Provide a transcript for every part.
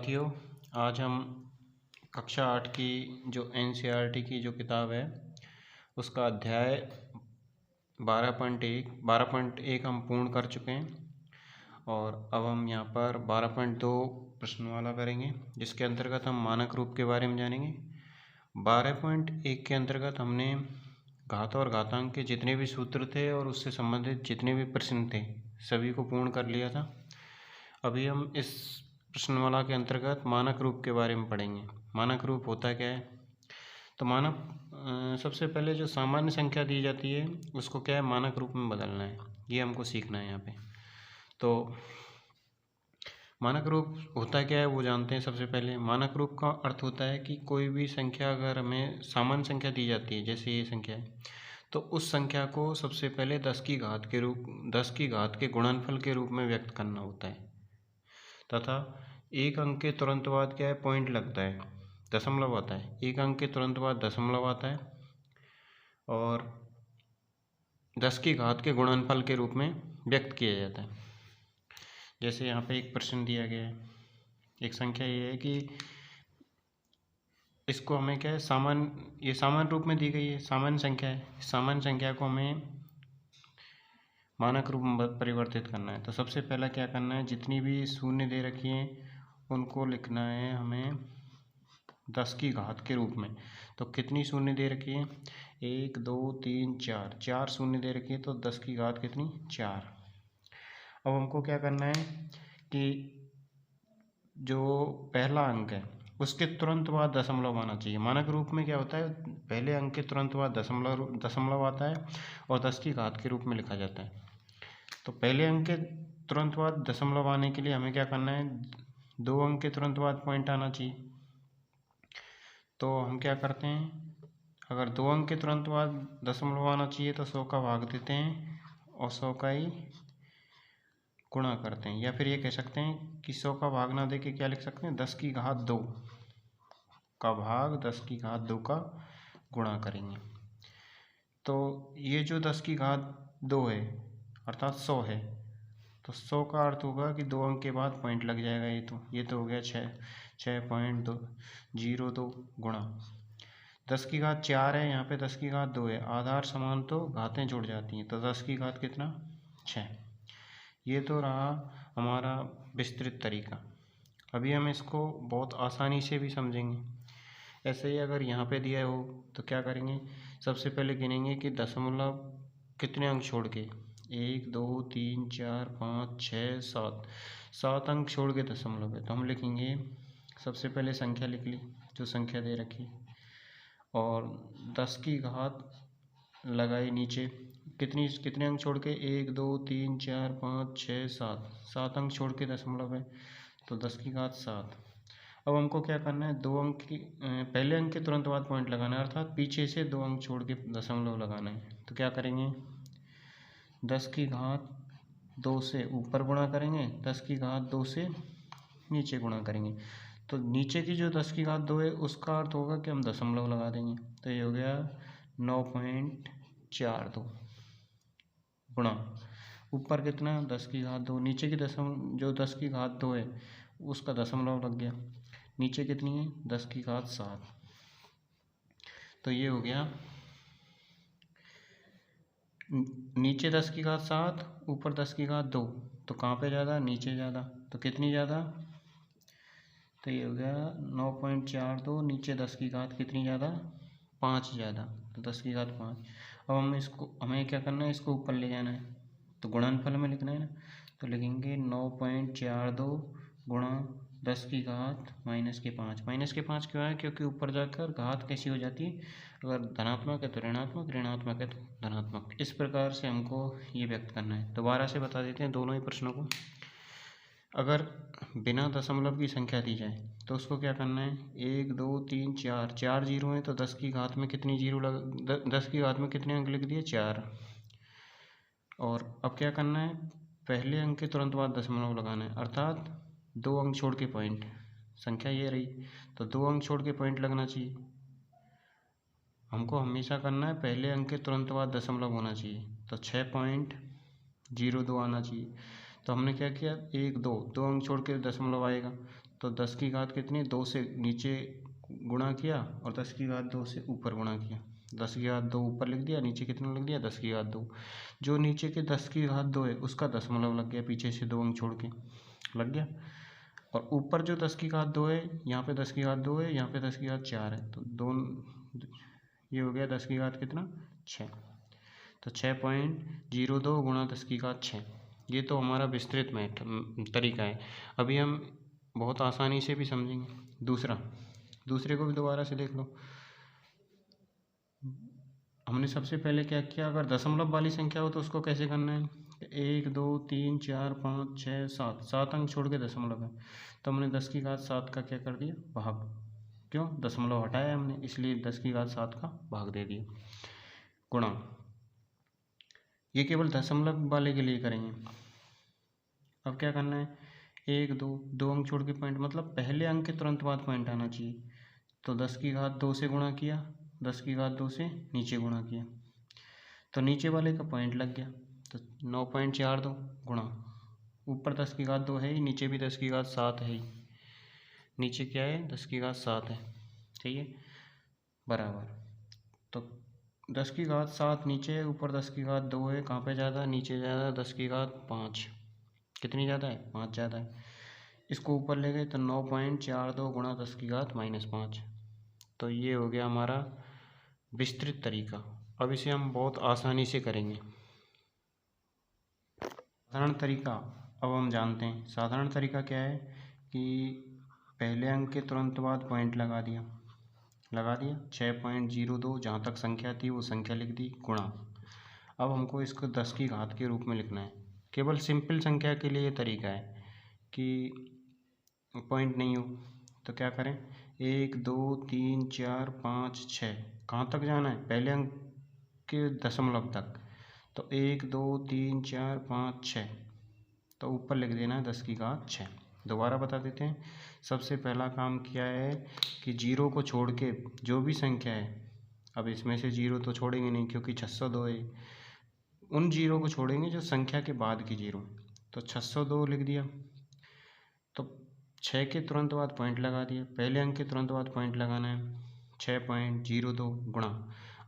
साथियों, आज हम कक्षा 8 की जो एनसीईआरटी की जो किताब है उसका अध्याय 12.1 हम पूर्ण कर चुके हैं और अब हम यहाँ पर 12.2 प्रश्नमाला करेंगे, जिसके अंतर्गत हम मानक रूप के बारे में जानेंगे। 12.1 के अंतर्गत हमने घात और घातांक के जितने भी सूत्र थे और उससे संबंधित जितने भी प्रश्न थे सभी को पूर्ण कर लिया था। अभी हम इस प्रश्नमाला के अंतर्गत मानक रूप के बारे में पढ़ेंगे। मानक रूप होता क्या है? तो मानक सबसे पहले जो सामान्य संख्या दी जाती है उसको क्या है, मानक रूप में बदलना है। ये हमको सीखना है यहाँ पे। तो मानक रूप होता क्या है वो जानते हैं। सबसे पहले मानक रूप का अर्थ होता है कि कोई भी संख्या अगर हमें सामान्य संख्या दी जाती है, जैसे ये संख्या है, तो उस संख्या को सबसे पहले 10 की घात के गुणनफल के रूप में व्यक्त करना होता है। तथा एक अंक के तुरंत बाद क्या है, पॉइंट लगता है, दशमलव आता है। एक अंक के तुरंत बाद दशमलव आता है और 10 की घात के गुणनफल के रूप में व्यक्त किया जाता है। जैसे यहाँ पे एक प्रश्न दिया गया है, एक संख्या ये है कि इसको हमें क्या है, ये सामान्य रूप में दी गई है, सामान्य संख्या है। सामान्य संख्या को हमें मानक रूप में परिवर्तित करना है। तो सबसे पहला क्या करना है, जितनी भी शून्य दे रखी हैं उनको लिखना है हमें 10 की घात के रूप में। तो कितनी शून्य दे रखी है, 1 2 3 4, 4 शून्य दे रखी है, तो 10 की घात कितनी, 4। अब हमको क्या करना है कि जो पहला अंक है उसके तुरंत बाद दशमलव आना चाहिए। मानक रूप में क्या होता है, पहले अंक के तुरंत बाद दशमलव आता है और 10 की घात के रूप में लिखा जाता है। तो पहले अंक के तुरंत बाद दशमलव आने के लिए हमें क्या करना है, 2 अंक के तुरंत बाद पॉइंट आना चाहिए। तो हम क्या करते हैं, अगर 2 अंक के तुरंत बाद दशमलव आना चाहिए तो 100 का भाग देते हैं और 100 का ही गुणा करते हैं। या फिर ये कह सकते हैं कि 100 का भाग ना दे के क्या लिख सकते हैं, 10 की घात 2 का भाग 10 की घात 2 का गुणा करेंगे। तो ये जो 10 की घात 2 है अर्थात 100 है, तो 100 का अर्थ होगा कि 2 अंक के बाद पॉइंट लग जाएगा। ये तो हो गया 6.02 गुणा 10 की घात 4 है, यहाँ पे 10 की घात 2 है, आधार समान तो घातें जुड़ जाती हैं, तो 10 की घात कितना, 6। ये तो रहा हमारा विस्तृत तरीका। अभी हम इसको बहुत आसानी से भी समझेंगे। ऐसे ही अगर यहाँ पे दिया हो तो क्या करेंगे, सबसे पहले गिनेंगे कि दशमलव कितने अंक छोड़ के, 1 2 3 4 5 6 7, 7 अंक छोड़ के दशमलव है। तो हम लिखेंगे, सबसे पहले संख्या लिख ली जो संख्या दे रखी और 10 की घात लगाई नीचे, कितने अंक छोड़ के, 1 2 3 4 5 6 7, 7 अंक छोड़ के दशमलव है, तो 10 की घात 7। अब हमको क्या करना है, 2 अंक की पहले अंक के तुरंत बाद पॉइंट लगाना है, अर्थात पीछे से 2 अंक छोड़ के दशमलव लगाना है। तो क्या करेंगे, 10 की घात 2 से ऊपर गुणा करेंगे, 10 की घात 2 से नीचे गुणा करेंगे। तो नीचे की जो 10 की घात 2 है उसका अर्थ होगा कि हम दशमलव लगा देंगे। तो ये हो गया 9.42 गुणा ऊपर कितना, 10 की घात 2, नीचे की जो 10 की घात 2 है उसका दशमलव लग गया, नीचे कितनी है, 10 की घात 7। तो ये हो गया नीचे 10 की घात 7, ऊपर 10 की घात 2, तो कहाँ पे ज़्यादा, नीचे ज़्यादा। तो कितनी ज़्यादा, तो ये हो गया 9.42, नीचे 10 की घात कितनी ज़्यादा, 5 ज़्यादा, तो 10 की घात 5। अब हमें क्या करना है, इसको ऊपर ले जाना है, तो गुणनफल में लिखना है ना। तो लिखेंगे 9.42 गुणा 10 की घात -5। -5 क्यों है, क्योंकि ऊपर जाकर घात कैसी हो जाती है, अगर धनात्मक है तो ऋणात्मक, ऋणात्मक है तो धनात्मक। इस प्रकार से हमको ये व्यक्त करना है। दोबारा से बता देते हैं दोनों ही प्रश्नों को। अगर बिना दशमलव की संख्या दी जाए तो उसको क्या करना है, 1 2 3 4, 4 जीरो हैं, तो 10 की घात में कितनी जीरो 10 की घात में कितने अंक लिख दिए, 4। और अब क्या करना है, पहले अंक के तुरंत बाद दशमलव लगाना है, अर्थात 2 अंक छोड़ के पॉइंट, संख्या ये रही तो 2 अंक छोड़ के पॉइंट लगना चाहिए। हमको हमेशा करना है पहले अंक के तुरंत बाद दशमलव होना चाहिए, तो 6.02 आना चाहिए। तो हमने क्या किया, 1 2 अंक छोड़ के दशमलव आएगा, तो 10 की घात कितनी, 2 से नीचे गुणा किया और 10 की घात 2 से ऊपर गुणा किया। 10 की घात 2 ऊपर लिख दिया, नीचे कितना लिख दिया 10 की घात 2। जो नीचे के 10 की घात 2 है उसका दशमलव लग गया, पीछे से 2 अंक छोड़ के लग गया। और ऊपर जो 10 की घात 2 है, यहाँ पे 10 की घात 2 है, यहाँ पे 10 की घात 4 है, तो दोनों ये हो गया 10 की घात कितना 6। तो 6.02 गुणा 10 की घात 6। ये तो हमारा विस्तृत तरीका है। अभी हम बहुत आसानी से भी समझेंगे दूसरे को भी दोबारा से देख लो। हमने सबसे पहले क्या किया, अगर दशमलव वाली संख्या हो तो उसको कैसे करना है, 1 2 3 4 5 6 7, 7 अंक छोड़ के दशमलव है, तो हमने 10 की घात 7 का क्या कर दिया भाग। क्यों, दशमलव हटाया हमने, इसलिए 10 की घात 7 का भाग दे दिया। गुणा, ये केवल दशमलव वाले के लिए करेंगे। अब क्या करना है, 1 2, 2 अंक छोड़ के पॉइंट, मतलब पहले अंक के तुरंत बाद पॉइंट आना चाहिए। तो 10 की घात 2 से गुणा किया, 10 की घात 2 से नीचे गुणा किया, तो नीचे वाले का पॉइंट लग गया। तो 9.42 गुणा, ऊपर 10 की घात 2 है ही, नीचे भी 10 की घात 7 है ही, नीचे क्या है 10 की घात 7 है, ठीक है, बराबर। तो 10 की घात 7 नीचे है, ऊपर 10 की घात 2 है, कहाँ पे ज़्यादा, नीचे ज़्यादा, 10 की घात 5, कितनी ज़्यादा है 5 ज़्यादा है। इसको ऊपर ले गए तो 9.42 गुणा 10 की घात -5। तो ये हो गया हमारा विस्तृत तरीका। अब इसे हम बहुत आसानी से करेंगे। साधारण तरीका अब हम जानते हैं। साधारण तरीका क्या है कि पहले अंक के तुरंत बाद पॉइंट लगा दिया 6.02, जहाँ तक संख्या थी वो संख्या लिख दी, गुणा। अब हमको इसको 10 की घात के रूप में लिखना है। केवल सिंपल संख्या के लिए ये तरीका है कि पॉइंट नहीं हो तो क्या करें, 1 2 3 4 5 6, कहाँ तक जाना है, पहले अंक के दशमलव तक। तो 1 2 3 4 5 6, तो ऊपर लिख देना है 10 की घात 6। दोबारा बता देते हैं। सबसे पहला काम किया है कि जीरो को छोड़ के जो भी संख्या है, अब इसमें से जीरो तो छोड़ेंगे नहीं क्योंकि 602 है, उन जीरो को छोड़ेंगे जो संख्या के बाद की जीरो। तो 602 लिख दिया, तो 6 के तुरंत बाद पॉइंट लगा दिया, पहले अंक के तुरंत बाद पॉइंट लगाना है, 6.02 गुणा।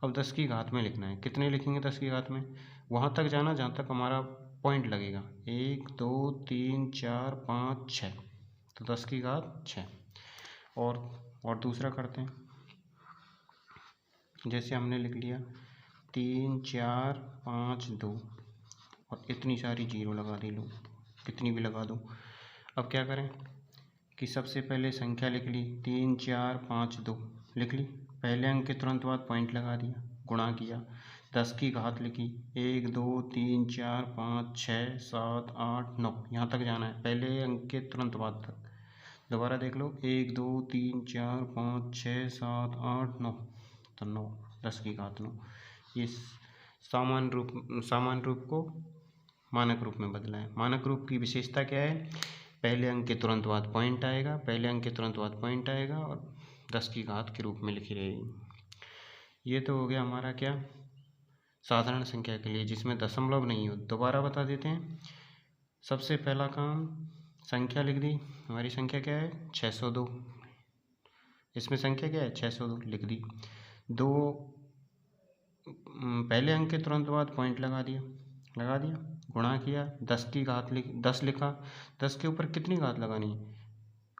अब 10 की घात में लिखना है, कितने लिखेंगे 10 की घात में, वहाँ तक जाना जहाँ तक हमारा पॉइंट लगेगा, 1 2 3 4 5 6, तो 10 की घात 6। और दूसरा करते हैं, जैसे हमने लिख लिया 3 4 5 2 और इतनी सारी जीरो लगा दी, लो कितनी भी लगा दो। अब क्या करें कि सबसे पहले संख्या लिख ली, 3 4 5 2 लिख ली, पहले अंक के तुरंत बाद पॉइंट लगा दिया, गुणा किया, 10 की घात लिखी, 1 2 3 4 5 6 7 8 9, यहाँ तक जाना है पहले अंक के तुरंत बाद तक। दोबारा देख लो, 1 2 3 4 5 6 7 8 9, तो 9, 10 की घात 9। ये सामान्य रूप को मानक रूप में बदला है। मानक रूप की विशेषता क्या है, पहले अंक के तुरंत बाद पॉइंट आएगा, पहले अंक के तुरंत बाद पॉइंट आएगा और 10 की घात के रूप में लिखी रहेगी। ये तो हो गया हमारा क्या, साधारण संख्या के लिए जिसमें दशमलव नहीं हो। दोबारा बता देते हैं। सबसे पहला काम, संख्या लिख दी, हमारी संख्या क्या है 602, इसमें संख्या क्या है 602 लिख दी, दो पहले अंक के तुरंत बाद पॉइंट लगा दिया, गुणा किया, 10 की घात 10 लिखा, 10 के ऊपर कितनी घात लगानी है,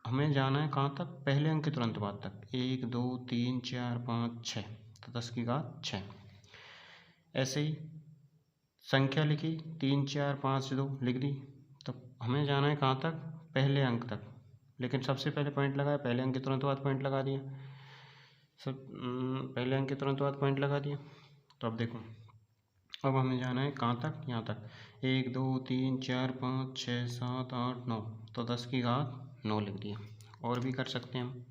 हमें जाना है कहाँ तक, पहले अंक के तुरंत बाद तक, 1 2 3 4 5 6, तो 10 की घात 6। ऐसे ही संख्या लिखी, 3 4 5 2 लिख दी, तो हमें जाना है कहाँ तक, पहले अंक तक, लेकिन सबसे पहले पॉइंट लगाया, पहले अंक के तुरंत बाद पॉइंट लगा दिया, पहले अंक के तुरंत बाद पॉइंट लगा दिया। तो अब देखो, अब हमें जाना है कहाँ तक, यहाँ तक, 1 2 3 4 5 6 7 8 9, तो 10 की घात 9 लिख दिया। और भी कर सकते हैं हम,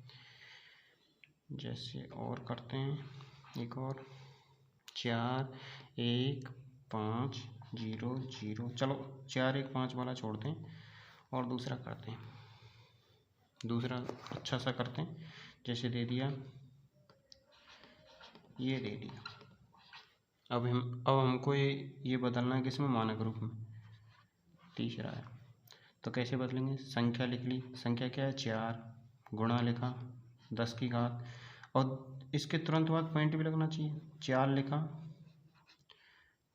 जैसे और करते हैं एक और, 4 1 5 0 0, चलो 4 1 5 वाला छोड़ते हैं और दूसरा करते हैं, दूसरा अच्छा सा करते हैं। जैसे दे दिया, ये दे दिया, अब हमको ये बदलना है किसमें, मानक रूप में, तीसरा है। तो कैसे बदलेंगे, संख्या लिख ली, संख्या क्या है 4, गुणा लिखा 10 की घात, और इसके तुरंत बाद पॉइंट भी लगना चाहिए, 4 लिखा,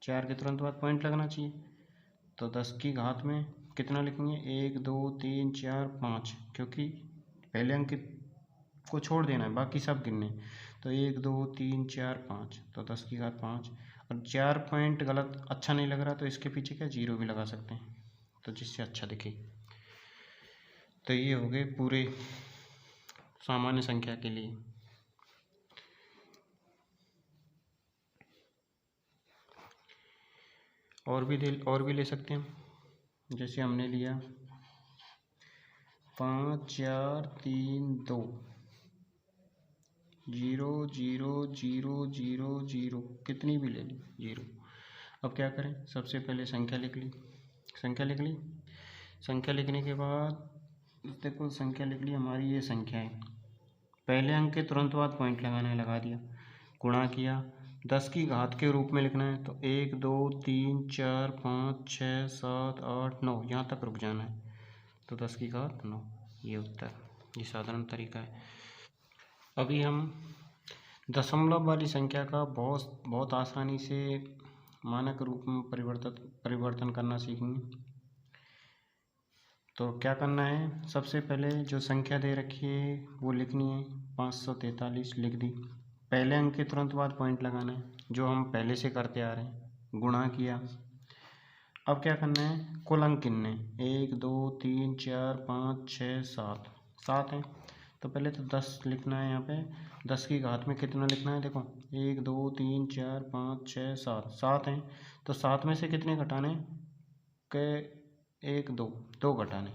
4 के तुरंत बाद पॉइंट लगना चाहिए, तो 10 की घात में कितना लिखेंगे 1 2 3 4 5, क्योंकि पहले अंक को छोड़ देना है, बाकी सब गिनने, तो 1 2 3 4 5, तो 10 की घात 5, और 4 पॉइंट गलत अच्छा नहीं लग रहा तो इसके पीछे क्या 0 भी लगा सकते हैं, तो जिससे अच्छा दिखे। तो ये हो गए पूरे सामान्य संख्या के लिए। और भी ले सकते हैं, जैसे हमने लिया 5 4 3 2 0 0 0 0 0, कितनी भी ले ली 0। अब क्या करें, सबसे पहले संख्या लिख ली, संख्या लिख ली, संख्या लिखने के बाद देखो संख्या लिख ली हमारी, ये संख्या है, पहले अंक के तुरंत बाद पॉइंट लगाना है, लगा दिया, गुणा किया, 10 की घात के रूप में लिखना है, तो 1 2 3 4 5 6 7 8 9, यहाँ तक रुक जाना है, तो 10 की घात 9, ये उत्तर, ये साधारण तरीका है। अभी हम दशमलव वाली संख्या का बहुत आसानी से मानक रूप में परिवर्तन करना सीखेंगे। तो क्या करना है, सबसे पहले जो संख्या दे रखी है वो लिखनी है, 543 लिख दी, पहले अंक के तुरंत बाद पॉइंट लगाना है, जो हम पहले से करते आ रहे हैं, गुणा किया। अब क्या करना है, कुल अंक गिनने, 1 2 3 4 5 6 7, 7 हैं, तो पहले तो 10 लिखना है, यहाँ पे 10 की घात में कितना लिखना है, देखो 1 2 3 4 5 6 7, 7 हैं, तो 7 में से कितने घटाने के 1 2 2 घटाने,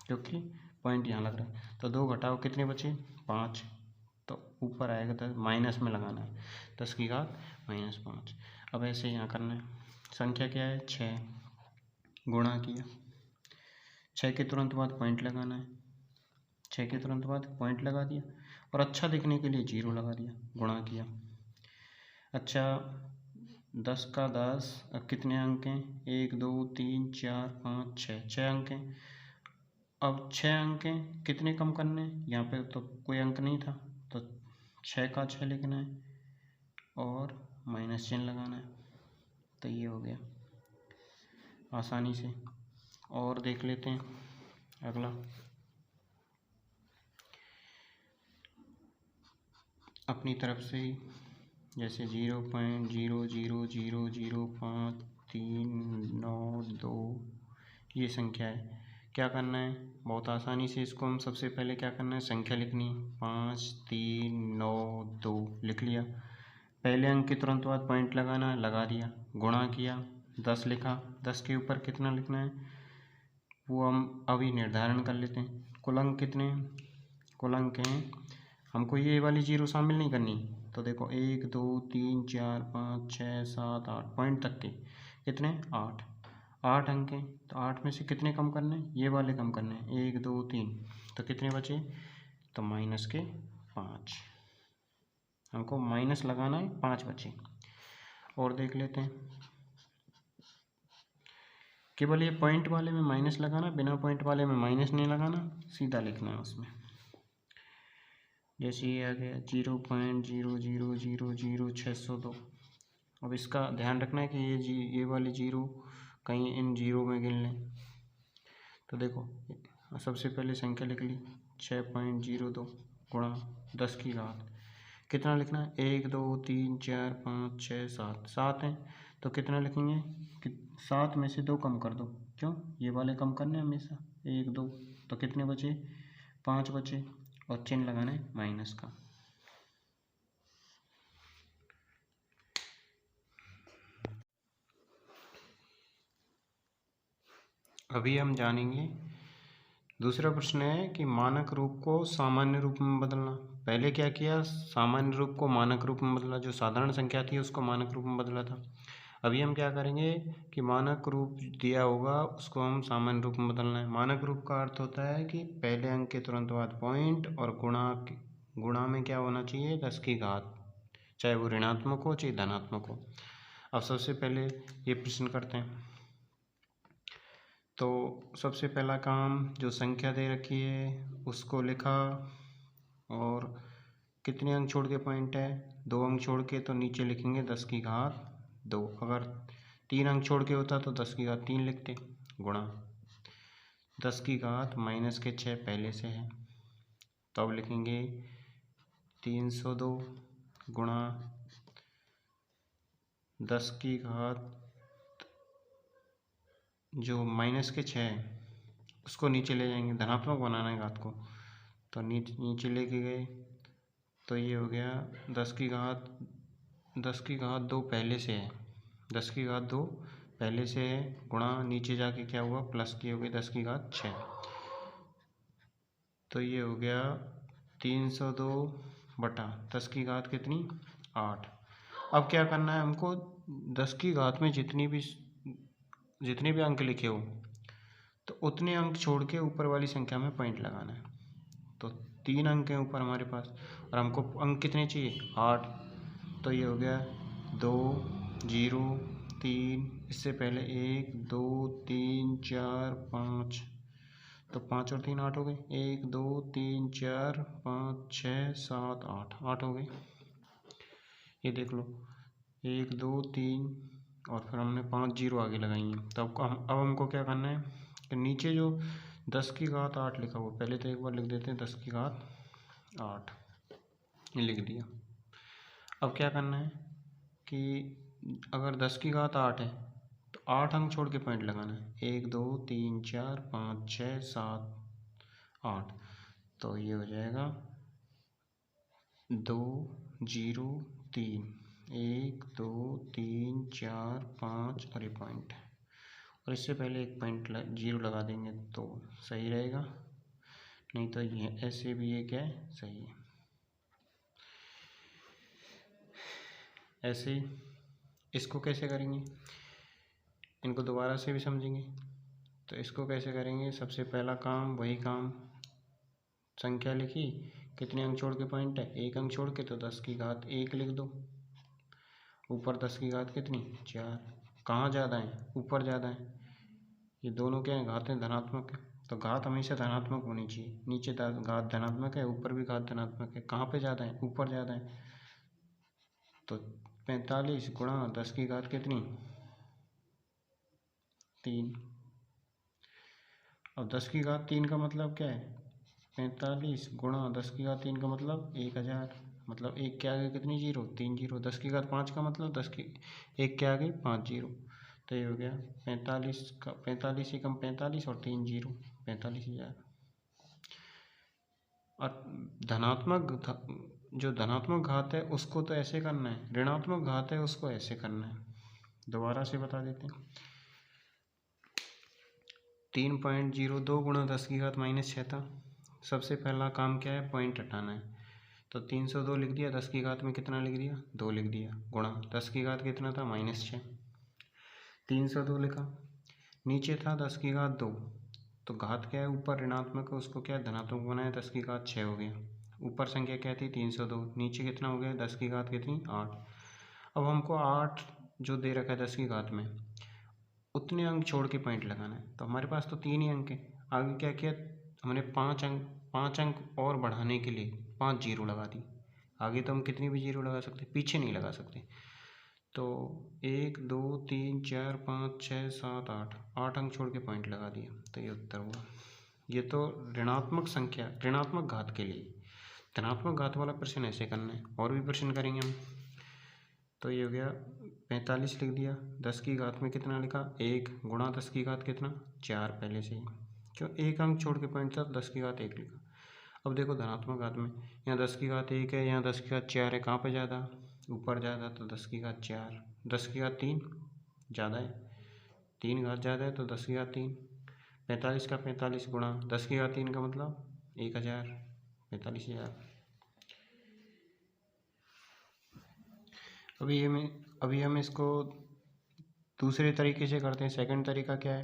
क्योंकि पॉइंट यहाँ लग रहा है, तो 2 घटाओ कितने बचे 5, तो ऊपर आएगा 10, माइनस में लगाना है, 10 की घात -5। अब ऐसे यहाँ करना है, संख्या क्या है 6, गुणा किया, 6 के तुरंत बाद पॉइंट लगाना है, 6 के तुरंत बाद पॉइंट लगा दिया, और अच्छा दिखने के लिए 0 लगा दिया, गुणा किया। अच्छा 10 का 10, अब कितने अंक हैं, 1 2 3 4 5 6, 6 अंक हैं, अब 6 अंक हैं, कितने कम करने हैं, यहाँ पे तो कोई अंक नहीं था, तो 6 का 6 लिखना है और माइनस चिन्ह लगाना है, तो ये हो गया आसानी से। और देख लेते हैं अगला, अपनी तरफ से ही, जैसे 0.0000539 ये संख्या है, क्या करना है, बहुत आसानी से इसको हम सबसे पहले क्या करना है, संख्या लिखनी, 5 3 9 2 लिख लिया, पहले अंक के तुरंत बाद पॉइंट लगाना, लगा दिया, गुणा किया, 10 लिखा, 10 के ऊपर कितना लिखना है वो हम अभी निर्धारण कर लेते हैं, कुल अंक कितने हैं, कुल अंक हैं, हमको ये वाली 0 शामिल नहीं करनी, तो देखो 1 2 3 4 5 6 7 8 पॉइंट तक के कितने 8 अंक हैं, तो 8 में से कितने कम करने हैं, ये वाले कम करने हैं, 1 2 3, तो कितने बचे, तो माइनस के 5, हमको माइनस लगाना है, 5 बचे। और देख लेते हैं, केवल ये पॉइंट वाले में माइनस लगाना, बिना पॉइंट वाले में माइनस नहीं लगाना, सीधा लिखना है उसमें, जैसे ये आ गया 0.0000602। अब इसका ध्यान रखना है कि ये वाली 0 कहीं इन 0 में गिन लें, तो देखो सबसे पहले संख्या लिख ली 6.02 गुणा 10 की घात, कितना लिखना है 1 2 3 4 5 6 7, 7 हैं, तो कितना लिखेंगे कि 7 में से 2 कम कर दो, क्यों ये वाले कम करने हमेशा, 1 2, तो कितने बचे 5 बचे, और चिन्ह लगाना है माइनस का। अभी हम जानेंगे, दूसरा प्रश्न है कि मानक रूप को सामान्य रूप में बदलना। पहले क्या किया, सामान्य रूप को मानक रूप में बदला, जो साधारण संख्या थी उसको मानक रूप में बदला था। अभी हम क्या करेंगे कि मानक रूप दिया होगा उसको हम सामान्य रूप में बदलना है। मानक रूप का अर्थ होता है कि पहले अंक के तुरंत बाद पॉइंट, और गुणा में क्या होना चाहिए 10 की घात, चाहे वो ऋणात्मक हो चाहे धनात्मक हो। अब सबसे पहले ये प्रश्न करते हैं, तो सबसे पहला काम, जो संख्या दे रखी है उसको लिखा, और कितने अंक छोड़ के पॉइंट है, 2 अंक छोड़ के, तो नीचे लिखेंगे 10 की घात 2। अगर 3 अंक छोड़ के होता तो 10 की घात 3 लिखते, गुणा 10 की घात माइनस के 6 पहले से है, तो अब लिखेंगे 302 गुणा 10 की घात जो माइनस के 6 है उसको नीचे ले जाएंगे, धनात्मक बनाना है घात को, तो नीचे लेके गए, तो ये हो गया 10 की घात 2 पहले से है, 10 की घात 2 पहले से है, गुणा नीचे जाके क्या हुआ, प्लस की हो गई 10 की घात 6, तो ये हो गया 302 बटा 10 की घात कितनी, 8। अब क्या करना है हमको, 10 की घात में जितने भी अंक लिखे हो तो उतने अंक छोड़ के ऊपर वाली संख्या में पॉइंट लगाना है। तो 3 अंक हैं ऊपर हमारे पास, और हमको अंक कितने चाहिए, 8, तो ये हो गया 2 0 3, इससे पहले 1 2 3 4 5, तो 5 और 3 8 हो गए, 1 2 3 4 5 6 7 8, 8 हो गए, ये देख लो 1 2 3, और फिर हमने 5 जीरो आगे लगाई हैं। तो अब हमको क्या करना है कि नीचे जो 10 की घात 8 लिखा हुआ, पहले तो एक बार लिख देते हैं 10 की घात 8, ये लिख दिया। अब क्या करना है कि अगर 10 की घात 8 है तो 8 अंक छोड़ के पॉइंट लगाना है, 1 2 3 4 5 6 7 8, तो ये हो जाएगा 2 0 3, 1 2 3 4 5 और ये पॉइंट, और इससे पहले एक पॉइंट जीरो लगा देंगे तो सही रहेगा, नहीं तो ये ऐसे भी ये क्या है, सही है। ऐसे इसको कैसे करेंगे, इनको दोबारा से भी समझेंगे। तो इसको कैसे करेंगे, सबसे पहला काम वही काम, संख्या लिखी, कितने अंक छोड़ के पॉइंट है, 1 अंक छोड़ के, तो 10 की घात 1 लिख दो, ऊपर 10 की घात कितनी, 4, कहाँ ज़्यादा है, ऊपर ज़्यादा है, ये दोनों क्या है, घातें धनात्मक है, तो घात हमेशा धनात्मक होनी चाहिए, नीचे घात धनात्मक है, ऊपर भी घात धनात्मक है, कहाँ पे ज़्यादा है, ऊपर ज़्यादा है, तो 45 गुणा 10 की घात कितनी, 3। अब 10 की घात 3 का मतलब क्या है, 45 गुणा 10 की घात 3 का मतलब 1000, मतलब 1 के आगे कितनी जीरो, 3 जीरो, 10 की घात 5 का मतलब 10 की 1 के आगे 5 जीरो, तो ये हो गया 45 का 45 एकम 45 और 3 जीरो, 45,000। और जो धनात्मक घात है उसको तो ऐसे करना है, ऋणात्मक घात है उसको ऐसे करना है। दोबारा से बता देते हैं, 3.02 गुणा 10 की घात -6 था। सबसे पहला काम क्या है, पॉइंट हटाना है, तो 302 लिख दिया, 10 की घात में कितना लिख दिया, 2 लिख दिया, गुणा 10 की घात कितना था, -6, 302 लिखा, नीचे था 10 की घात 2, तो घात क्या है, ऊपर ऋणात्मक है उसको क्या धनात्मक बनाया, 10 की घात 6 हो गया, ऊपर संख्या क्या थी 302, नीचे कितना हो गया, 10 की घात कितनी, 8। अब हमको 8 जो दे रखा है 10 की घात में, उतने अंक छोड़ के पॉइंट लगाना है, तो हमारे पास तो 3 ही अंक है, आगे क्या किया हमने, 5 अंक और बढ़ाने के लिए 5 जीरो लगा दी, आगे तो हम कितनी भी जीरो लगा सकते, पीछे नहीं लगा सकते, तो 1 2 3 4 5 6 7 8 अंक छोड़ के पॉइंट लगा दिया, तो ये उत्तर हुआ। ये तो ऋणात्मक संख्या, ऋणात्मक घात के लिए। धनात्मक घात वाला प्रश्न ऐसे करना है, और भी प्रश्न करेंगे हम। तो ये हो गया 45 लिख दिया, 10 की घात में कितना लिखा, 1 गुणा 10 की घात कितना, 4 पहले से ही, क्यों 1 अंक छोड़ के पॉइंट था, 10 की घात 1 लिखा। अब देखो धनात्मक घात में, यहाँ 10 की घात 1 है, यहाँ 10 की घात 4 है, कहाँ पे ज़्यादा, ऊपर ज़्यादा, तो 10 की घात 4, 10 की घात 3 ज़्यादा है, 3 घात ज़्यादा है, तो 10 की घात 3, 45 का 45 गुणा 10 की घात 3 का मतलब 1000, 45,000। अभी हम इसको दूसरे तरीके से करते हैं। सेकंड तरीका क्या है,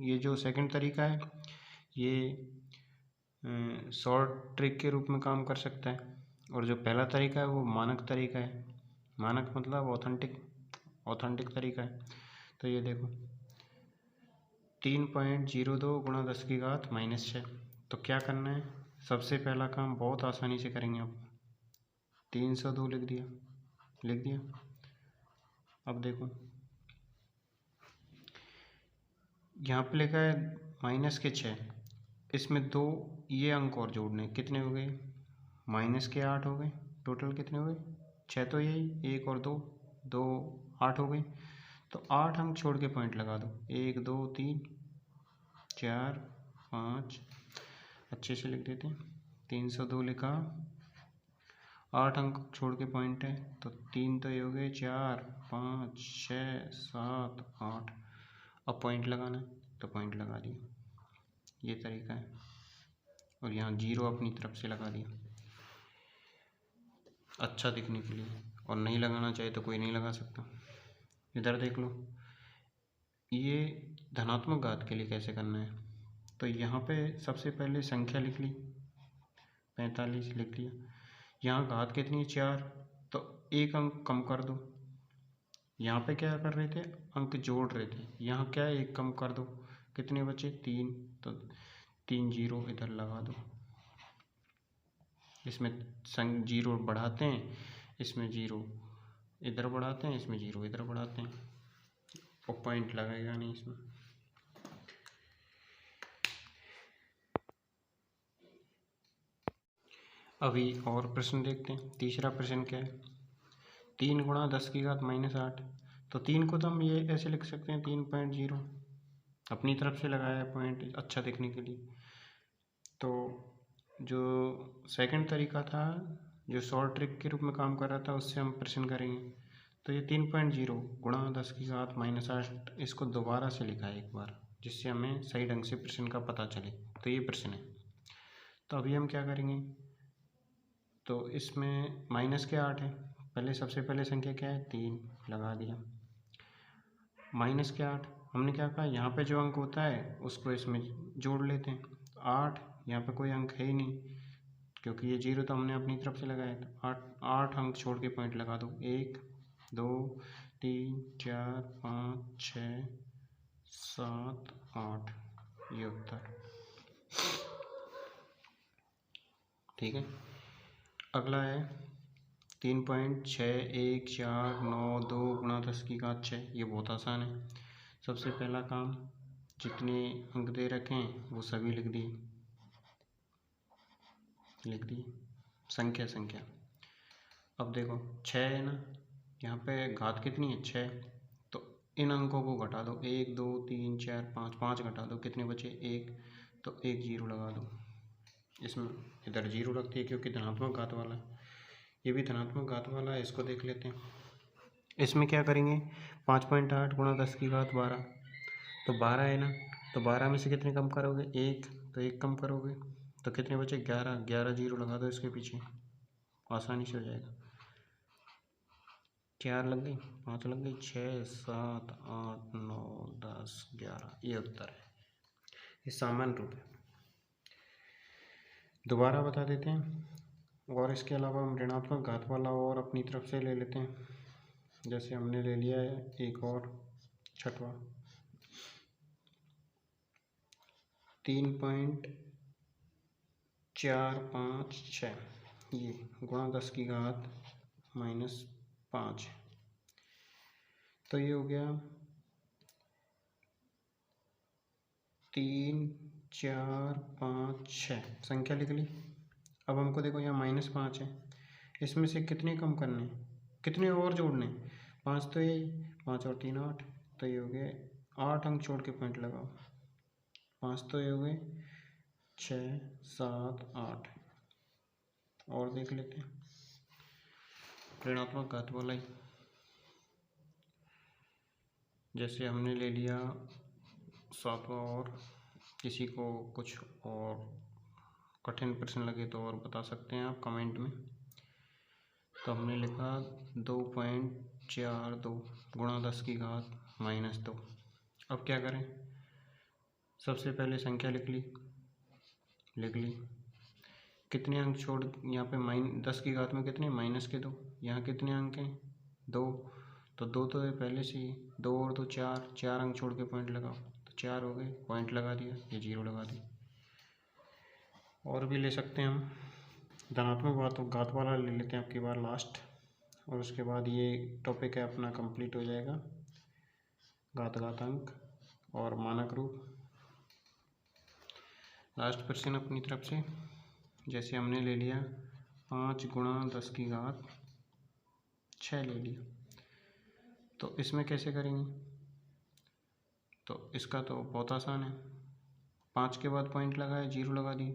ये जो सेकंड तरीका है ये शॉर्ट ट्रिक के रूप में काम कर सकता है, और जो पहला तरीका है वो मानक तरीका है, मानक मतलब ऑथेंटिक तरीका है। तो ये देखो 3.02 गुणा 10 की घात -6। तो क्या करना है, सबसे पहला काम बहुत आसानी से करेंगे। अब 302 लिख दिया। अब देखो यहाँ पे लिखा है -6, इसमें 2 ये अंक और जोड़ने, कितने हो गए, -8 हो गए। टोटल कितने हो गए, 6 तो यही, 1 और 2 8 हो गई। तो 8 अंक छोड़ के पॉइंट लगा दो, 1 2 3 4 5, अच्छे से लिख देते हैं। 302 लिखा, 8 अंक छोड़ के पॉइंट है, तो 3 तो ये हो गए, 4 5 6 7 8। अब पॉइंट लगाना है तो पॉइंट लगा दिया, ये तरीका है। और यहाँ 0 अपनी तरफ से लगा दिया अच्छा दिखने के लिए, और नहीं लगाना चाहे तो कोई नहीं लगा सकता। इधर देख लो, ये धनात्मक घात के लिए कैसे करना है। तो यहाँ पे सबसे पहले संख्या लिख ली, 45 लिख लिया। यहाँ घात कितनी है, 4, तो 1 अंक कम कर दो। यहाँ पे क्या कर रहे थे, अंक जोड़ रहे थे, यहाँ क्या है, 1 कम कर दो, कितने बचे, 3, तो 3 0 इधर लगा दो। इसमें 0 बढ़ाते हैं, इसमें 0 इधर बढ़ाते हैं, इसमें 0 इधर बढ़ाते हैं, और पॉइंट लगेगा नहीं इसमें। अभी और प्रश्न देखते हैं। तीसरा प्रश्न क्या है, 3 गुणा 10 की घात -8। तो 3 को तो हम ये ऐसे लिख सकते हैं, 3.0 अपनी तरफ से लगाया है पॉइंट अच्छा दिखने के लिए। तो जो सेकंड तरीका था, जो शॉर्ट ट्रिक के रूप में काम कर रहा था, उससे हम प्रश्न करेंगे। तो ये 3.0 गुणा 10 की घात -8, इसको दोबारा से लिखा है एक बार, जिससे हमें सही ढंग से प्रश्न का पता चले। तो ये प्रश्न है। तो अभी हम क्या करेंगे, तो इसमें -8 है, पहले सबसे पहले संख्या क्या है, 3 लगा दिया। -8 हमने क्या कहा, यहाँ पे जो अंक होता है उसको इसमें जोड़ लेते हैं। 8, यहाँ पे कोई अंक है ही नहीं, क्योंकि ये 0 तो हमने अपनी तरफ से लगाया। तो 8 अंक छोड़ के पॉइंट लगा दो, 1 2 3 4 5 6 7 8, ये उत्तर। ठीक है, अगला है 3.6149 गुणा 10 की घात 6। ये बहुत आसान है। सबसे पहला काम, जितने अंक दे रखे हैं वो सभी लिख दिए संख्या। अब देखो 6 है ना, यहाँ पे घात कितनी है, 6, तो इन अंकों को घटा दो, 1 2 3 4 5, 5 घटा दो, कितने बचे, 1, तो 1 0 लगा दो। इसमें इधर 0 रखती है क्योंकि धनात्मक घात वाला है, ये भी धनात्मक घात वाला है, इसको देख लेते हैं। इसमें क्या करेंगे, 5.8 गुणा 10 की घात 12, तो 12 है ना, तो 12 में से कितने कम करोगे, 1, तो 1 कम करोगे, तो कितने बचे, 11, 11 0 लगा दो इसके पीछे, आसानी से हो जाएगा। 4 लग गई, 5 लग गई, 6 7 8 9 10 11, ये उत्तर है। ये सामान्य रूप है। दोबारा बता देते हैं, और इसके अलावा हम ऋणात्मक घात वाला और अपनी तरफ से ले लेते हैं। जैसे हमने ले लिया है एक और छठवां, 3.456, ये गुणा 10 की घात -5, तो ये हो गया 3 4 5 6, संख्या लिख ली। अब हमको देखो यहाँ -5 है, इसमें से कितने कम करने, कितने और जोड़ने, 5 तो यही, 5 और 3 8, तो ये हो गए 8 अंक छोड़ के पॉइंट लगाओ, 5 तो ये हो गए 6 7 8, और देख लेते हैं ऋणात्मक घात वाला ही। जैसे हमने ले लिया 7वां, और किसी को कुछ और कठिन प्रश्न लगे तो और बता सकते हैं आप कमेंट में। तो हमने लिखा 2.42 गुणा 10 की घात -2। अब क्या करें, सबसे पहले संख्या लिख ली, कितने अंक छोड़, यहाँ पे 10 की घात में कितने, -2, यहाँ कितने अंक हैं, 2, तो 2 तो है पहले से ही, 2 और 2 4, 4 अंक छोड़ के पॉइंट लगाओ, तो 4 हो गए, पॉइंट लगा दिया, ये 0 लगा दी। और भी ले सकते हैं हम, धनात्मक घात वाला ले लेते हैं आपकी बार लास्ट, और उसके बाद ये टॉपिक है अपना कंप्लीट हो जाएगा, घातांक और मानक रूप। लास्ट क्वेश्चन अपनी तरफ से, जैसे हमने ले लिया 5 × 10⁶ ले लिया, तो इसमें कैसे करेंगे? तो इसका तो बहुत आसान है, 5 के बाद पॉइंट लगाया, 0 लगा दिया,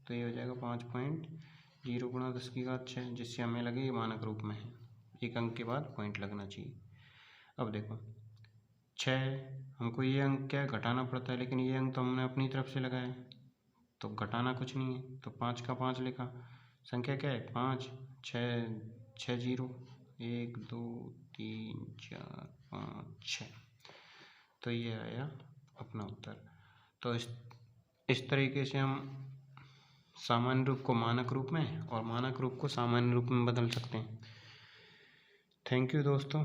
तो ये हो जाएगा 5.0 × 10⁶, जिससे हमें लगे ये मानक रूप में है, एक अंक के बाद पॉइंट लगना चाहिए। अब देखो 6, हमको ये अंक क्या घटाना पड़ता है, लेकिन ये अंक तो हमने अपनी तरफ से लगाया, तो घटाना कुछ नहीं है, तो 5 का 5 लिखा, संख्या क्या है 5, 6 0, 1 2 3 4 5 6, तो ये आया अपना उत्तर। तो इस तरीके से हम सामान्य रूप को मानक रूप में और मानक रूप को सामान्य रूप में बदल सकते हैं। थैंक यू दोस्तों।